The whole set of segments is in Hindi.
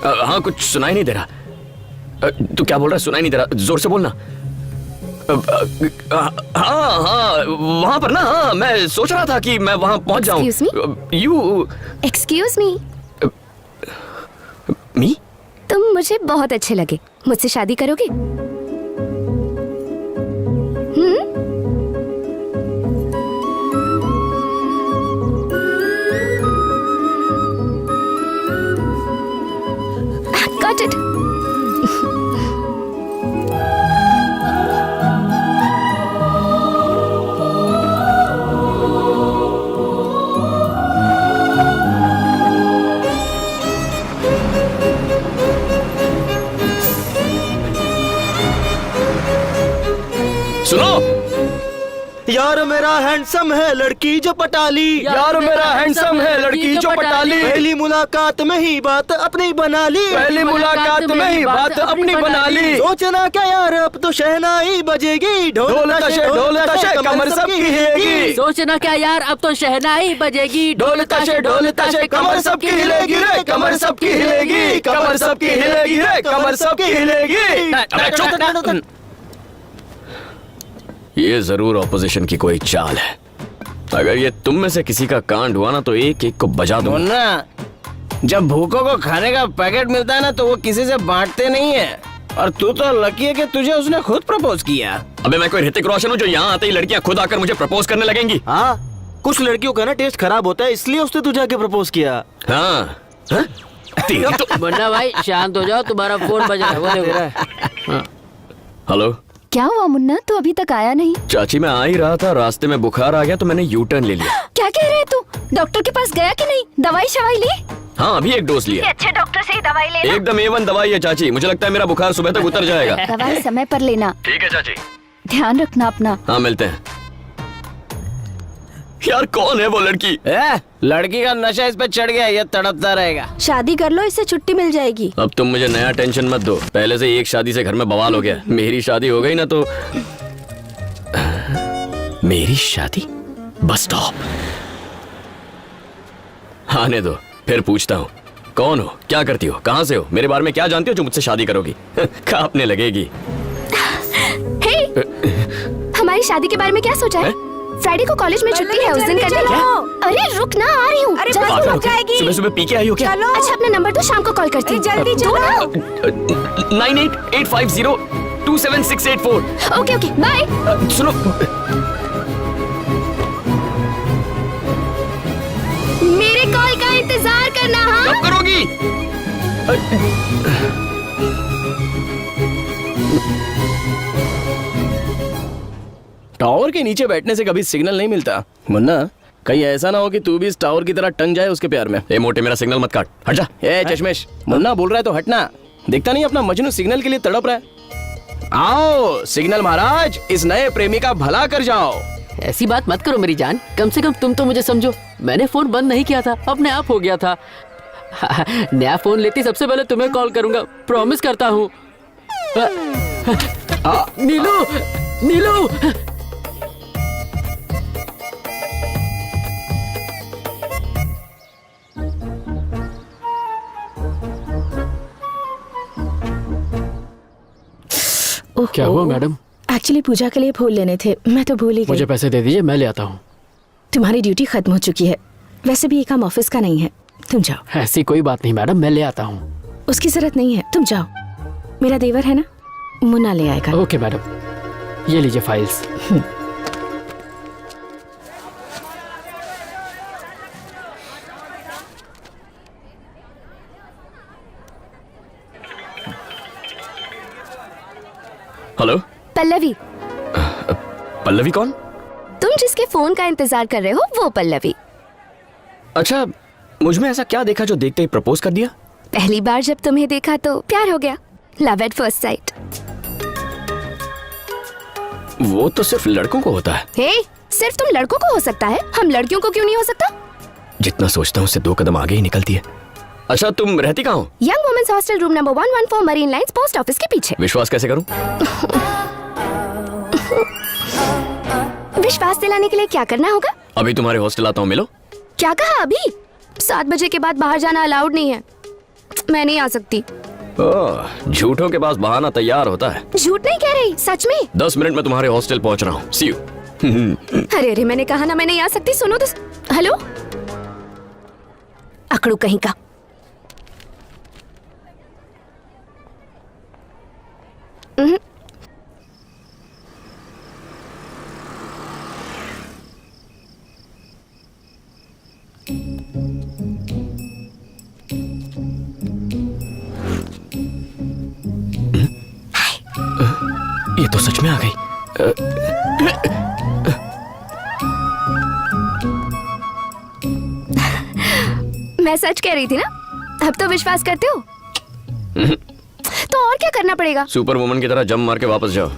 हाँ, कुछ सुनाई नहीं दे रहा। तू क्या बोल रहा है? सुनाई नहीं दे रहा, जोर से बोलना। हाँ हाँ, वहाँ पर ना। हाँ, मैं सोच रहा था कि मैं वहाँ पहुँच जाऊँ। Excuse me. मी? तुम मुझे बहुत अच्छे लगे, मुझसे शादी करोगे? Got it. सुनो यार मेरा हैंडसम है लड़की जो पटाली, यार मेरा हैंडसम है लड़की जो पटाली। पहली मुलाकात में ही बात अपनी बना ली, पहली मुलाकात में ही बात अपनी बना ली। सोचना क्या यार अब तो शहनाई बजेगी, ढोल तशे कमर सबकी हिलेगी। सोचना क्या यार अब तो शहनाई बजेगी, ढोल तशे कमर सबकी हिलेगी रे, कमर सबकी हिलेगी, कमर सबकी हिलेगी रे, कमर सबकी हिलेगी। ये जरूर ऑपोजिशन की कोई चाल है। अगर ये तुम में से किसी का कांड हुआ ना तो एक एक को बजा दो ना। जब भूखों को खाने का पैकेट मिलता है ना तो वो किसी से बांटते नहीं है। और तू तो लकी है कि तुझे उसने खुद प्रपोज किया। अबे मैं कोई ऋतिक रोशन हूँ जो यहाँ आते ही लड़कियाँ खुद आकर मुझे प्रपोज करने लगेंगी? हाँ, कुछ लड़कियों का ना टेस्ट खराब होता है, इसलिए उसने तुझे आके प्रपोज किया। हाँ, हाँ? तो मुन्ना भाई शांत हो जाओ, तुम्हारा फोन बज रहा है, वो देखो। हेलो, क्या हुआ मुन्ना, तू अभी तक आया नहीं? चाची मैं आ ही रहा था, रास्ते में बुखार आ गया तो मैंने यू टर्न ले लिया। क्या कह रहे तू? डॉक्टर के पास गया कि नहीं? दवाई शवाई ली? हाँ, अभी एक डोज लिया। अच्छे डॉक्टर से ही दवाई लेना। एकदम A1 दवाई है चाची, मुझे लगता है मेरा बुखार सुबह तक उतर जाएगा। दवाई समय पर लेना। ठीक है चाची। ध्यान रखना अपना। हाँ, मिलते हैं। यार कौन है वो लड़की? लड़की का नशा इस पे चढ़ गया, ये तड़पता रहेगा। शादी कर लो, इससे छुट्टी मिल जाएगी। अब तुम मुझे नया टेंशन मत दो, पहले से एक शादी से घर में बवाल हो गया। मेरी शादी हो गई ना तो मेरी शादी बस स्टॉप। आने दो, फिर पूछता हूँ कौन हो, क्या करती हो, कहाँ से हो, मेरे बारे में क्या जानती हो जो मुझसे शादी करोगी? कांपने लगेगी। हमारी शादी के बारे में क्या सोचा है? फ्राइडे को कॉलेज में छुट्टी है, उस दिन करने क्या? अरे रुक ना, आ रही हूँ। सुबह सुबह पी के आई हो क्या? अच्छा अपना नंबर तो शाम को कॉल करती हूँ। जल्दी चलो। 9885027684। Okay okay bye. सुनो, मेरे कॉल का इंतजार करना। हाँ कब करोगी? टावर के नीचे बैठने से कभी सिग्नल नहीं मिलता। मुन्ना, कहीं ऐसा ना हो कि तू भी इस टावर की तरह टंग जाए उसके प्यार में। ए मोटे, मेरा सिग्नल मत काट, हट जा। ए चश्मेश, मुन्ना बोल रहा है तो हटना। देखता नहीं अपना मजनू सिग्नल के लिए तड़प रहा है। आओ सिग्नल महाराज, इस नए प्रेमी का भला कर जाओ। ऐसी बात मत करो मेरी जान, कम से कम तुम तो मुझे समझो। मैंने फोन बंद नहीं किया था, अपने आप हो गया था। नया फोन लेती सबसे पहले तुम्हें कॉल करूंगा, प्रॉमिस करता हूँ। नीलू, नीलू। क्या हुआ मैडम? एक्चुअली पूजा के लिए फूल लेने थे, मैं तो भूल ही गई। मुझे पैसे दे दीजिए, मैं ले आता हूँ। तुम्हारी ड्यूटी खत्म हो चुकी है, वैसे भी ये काम ऑफिस का नहीं है, तुम जाओ। ऐसी कोई बात नहीं मैडम, मैं ले आता हूँ। उसकी जरूरत नहीं है, तुम जाओ। मेरा देवर है ना, मुन्ना ले आएगा। ओके मैडम, ये लीजिए फाइल्स। हेलो पल्लवी। पल्लवी कौन? तुम जिसके फोन का इंतजार कर रहे हो वो पल्लवी। अच्छा, मुझ में ऐसा क्या देखा जो देखते ही प्रपोज कर दिया? पहली बार जब तुम्हें देखा तो प्यार हो गया, लव एट फर्स्ट साइट। वो तो सिर्फ लड़कों को होता है। हे, सिर्फ तुम लड़कों को हो सकता है, हम लड़कियों को क्यों नहीं हो सकता? जितना सोचता हूँ उससे 2 कदम आगे ही निकलती है। अच्छा, तुम रहती कहाँ हो? Young women's hostel room number 114 marine lines post office के पीछे। विश्वास कैसे करूं? विश्वास दिलाने के लिए क्या करना होगा? अभी तुम्हारे हॉस्टल आता हूँ, मिलो। क्या कहा अभी? 7 बजे के बाद बाहर जाना अलाउड नहीं है। मैं नहीं आ सकती। ओह, झूठों के पास बहाना तैयार होता है। झूठ नहीं कह रही, सच में। 10 मिनट में तुम्हारे हॉस्टल पहुंच रहा हूँ। सी यू। अरे अरे, मैंने कहा ना मैं नहीं आ सकती। सुनो तो। हेलो, अकड़ू कहीं का। ये तो सच में आ गई। मैं सच कह रही थी ना, अब तो विश्वास करते हो। तो और क्या करना पड़ेगा? सुपर वुमन की तरह जंप मार के वापस जाओ।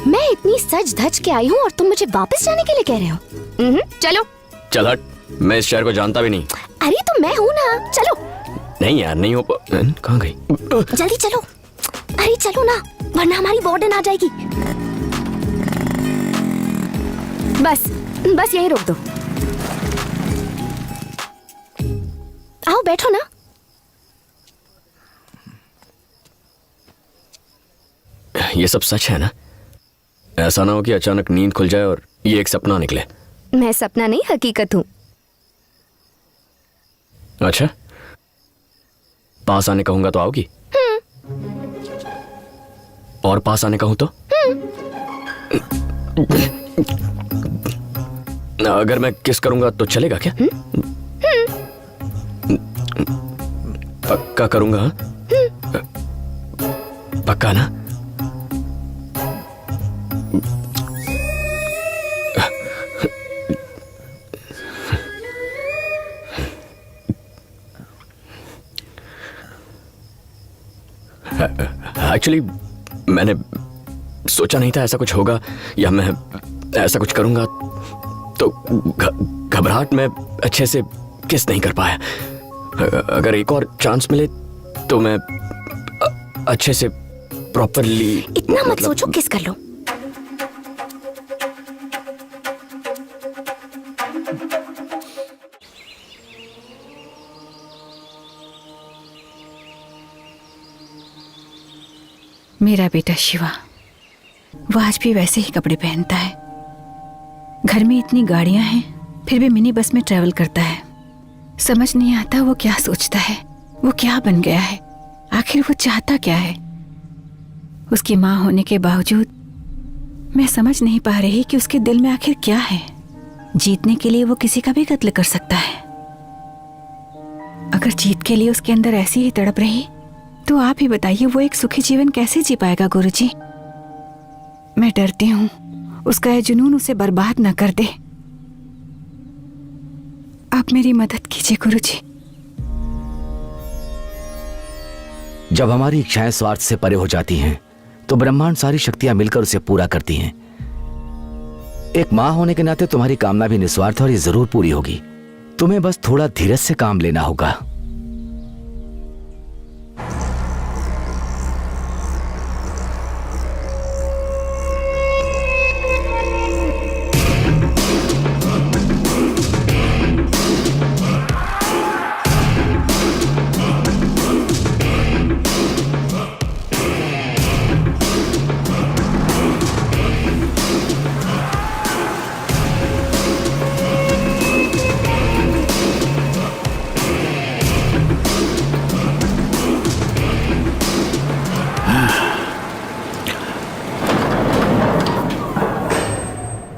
मैं इतनी सज धज के आई हूँ और तुम मुझे वापस जाने के लिए कह रहे हो? चलो। चल हट, मैं इस शहर को जानता भी नहीं। अरे तो मैं हूँ ना, चलो। नहीं यार, नहीं हो कहाँ गई? जल्दी चलो। अरे चलो ना, वरना हमारी वार्डन आ जाएगी। बस बस यही रोक दो। आओ बैठो ना। ये सब सच है ना? ऐसा ना हो कि अचानक नींद खुल जाए और ये एक सपना निकले। मैं सपना नहीं, हकीकत हूँ। अच्छा, पास आने कहूंगा तो आओगी? और पास आने कहूं तो? अगर मैं किस करूंगा तो चलेगा क्या? पक्का करूंगा? हाँ? पक्का ना? एक्चुअली मैंने सोचा नहीं था ऐसा कुछ होगा या मैं ऐसा कुछ करूंगा, तो घबराहट में अच्छे से किस नहीं कर पाया। अगर एक और चांस मिले तो मैं अच्छे से प्रॉपरली। इतना मत सोचो, किस कर लो। मेरा बेटा शिवा, वो आज भी वैसे ही कपड़े पहनता है। घर में इतनी गाड़ियां हैं, फिर भी मिनी बस में ट्रैवल करता है। समझ नहीं आता वो क्या सोचता है, वो क्या बन गया है, आखिर वो चाहता क्या है। उसकी माँ होने के बावजूद मैं समझ नहीं पा रही कि उसके दिल में आखिर क्या है। जीतने के लिए वो किसी का भी कत्ल कर सकता है। अगर जीत के लिए उसके अंदर ऐसी ही तड़प रही तो आप ही बताइए वो एक सुखी जीवन कैसे जी पाएगा गुरुजी। मैं डरती हूँ उसका यह जुनून उसे बर्बाद न कर दे। आप मेरी मदद कीजिए गुरुजी। जब हमारी इच्छाएं स्वार्थ से परे हो जाती हैं तो ब्रह्मांड सारी शक्तियां मिलकर उसे पूरा करती हैं। एक मां होने के नाते तुम्हारी कामना भी निस्वार्थ और ये जरूर पूरी होगी। तुम्हें बस थोड़ा धीरज से काम लेना होगा।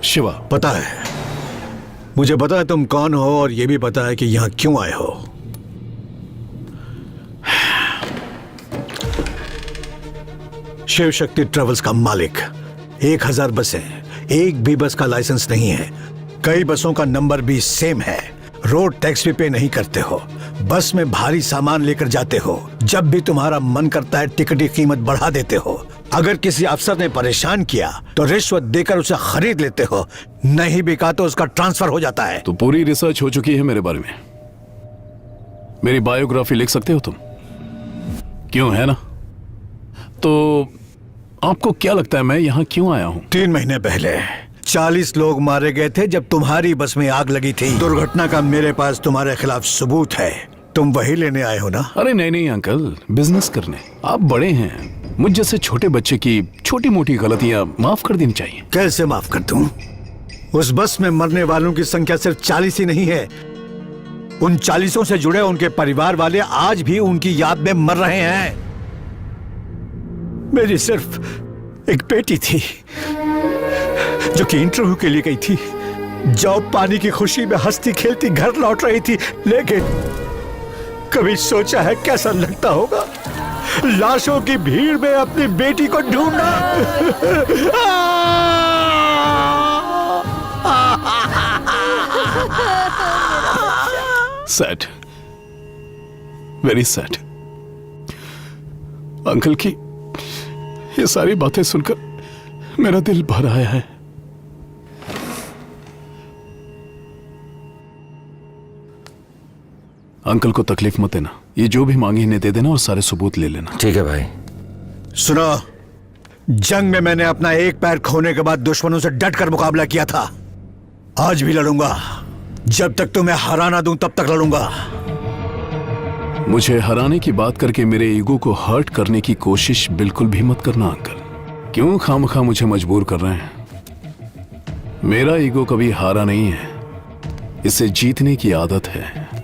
शिवा, पता है, मुझे पता है तुम कौन हो और यह भी पता है कि यहां क्यों आए हो। शिव शक्ति ट्रेवल्स का मालिक। 1000 बसें, एक भी बस का लाइसेंस नहीं है। कई बसों का नंबर भी सेम है। रोड टैक्स भी पे नहीं करते हो। बस में भारी सामान लेकर जाते हो। जब भी तुम्हारा मन करता है टिकट की कीमत बढ़ा देते हो। अगर किसी अफसर ने परेशान किया तो रिश्वत देकर उसे खरीद लेते हो। नहीं बिका तो उसका ट्रांसफर हो जाता है। तो पूरी रिसर्च हो चुकी है मेरे बारे में। मेरी बायोग्राफी लिख सकते हो तुम, क्यों, है ना? तो आपको क्या लगता है मैं यहाँ क्यों आया हूँ? 3 महीने पहले 40 लोग मारे गए थे जब तुम्हारी बस में आग लगी थी। दुर्घटना का मेरे पास तुम्हारे खिलाफ सबूत है। तुम वही लेने आए हो ना? अरे नहीं नहीं अंकल, बिजनेस करने। आप बड़े हैं, मुझ जैसे छोटे बच्चे की छोटी मोटी गलतियां माफ कर देनी चाहिए। कैसे माफ कर दूं? उस बस में मरने वालों की संख्या सिर्फ 40 ही नहीं है। उन 40 से जुड़े उनके परिवार वाले आज भी उनकी याद में मर रहे हैं। मेरी सिर्फ एक बेटी थी जो कि इंटरव्यू के लिए गई थी। जॉब पाने की खुशी में हंसती खेलती घर लौट रही थी, लेकिन कभी सोचा है कैसा लगता होगा लाशों की भीड़ में अपनी बेटी को ढूंढना? Sad, very sad. अंकल की ये सारी बातें सुनकर मेरा दिल भर आया है। अंकल को तकलीफ मत देना, ये जो भी मांगे इन्हें दे देना और सारे सबूत ले लेना। ठीक है भाई। सुनो, जंग में मैंने अपना एक पैर खोने के बाद दुश्मनों से डटकर मुकाबला किया था। आज भी लड़ूंगा। जब तक तुम्हें हरा ना दूं तब तक लड़ूंगा। मुझे हराने की बात करके मेरे ईगो को हर्ट करने की कोशिश बिल्कुल भी मत करना अंकल। क्यों खामखा मुझे मजबूर कर रहे हैं? मेरा ईगो कभी हारा नहीं है, इसे जीतने की आदत है।